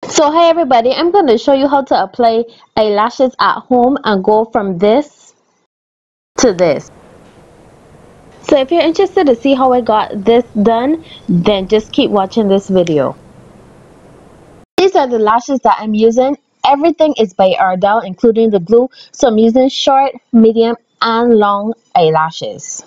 So hey everybody, I'm going to show you how to apply eyelashes at home and go from this to this. So if you're interested to see how I got this done, then just keep watching this video. These are the lashes that I'm using. Everything is by Ardell, including the glue. So I'm using short, medium, and long eyelashes.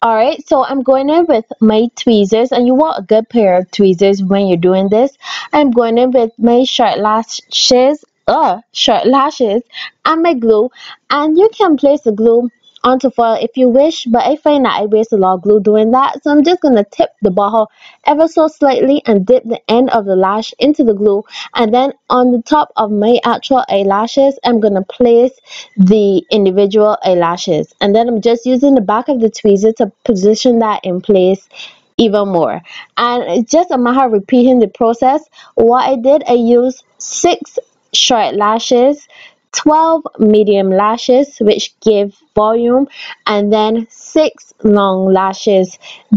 Alright, so I'm going in with my tweezers, and you want a good pair of tweezers when you're doing this. I'm going in with my short lashes and my glue, and you can place the glue onto foil if you wish, but I find that I waste a lot of glue doing that, so I'm just going to tip the bottle ever so slightly and dip the end of the lash into the glue, and then on the top of my actual eyelashes I'm going to place the individual eyelashes, and then I'm just using the back of the tweezer to position that in place even more. And it's just a matter of repeating the process. What I did, I used 6 short lashes, 12 medium lashes which give volume, and then 6 long lashes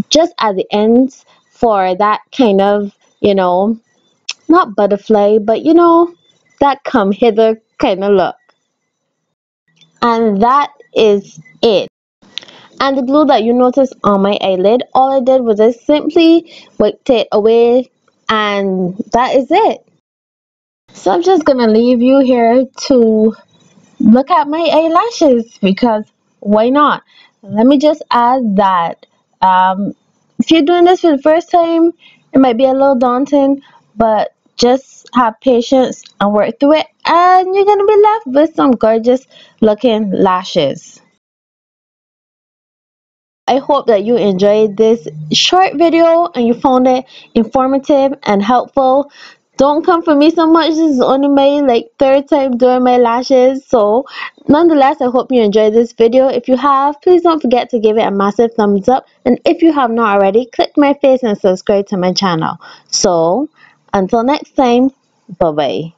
just at the ends for that kind of, not butterfly, but that come hither kind of look. And that is it. And the glue that you notice on my eyelid, all I did was just simply wiped it away, and that is it. So I'm just gonna leave you here to look at my eyelashes, because why not? Let me just add that if you're doing this for the first time, it might be a little daunting, but just have patience and work through it, and you're gonna be left with some gorgeous looking lashes. I hope that you enjoyed this short video and you found it informative and helpful. Don't come for me so much. This is only my third time doing my lashes. So nonetheless, I hope you enjoyed this video. If you have, please don't forget to give it a massive thumbs up. And if you have not already, click my face and subscribe to my channel. So until next time, bye bye.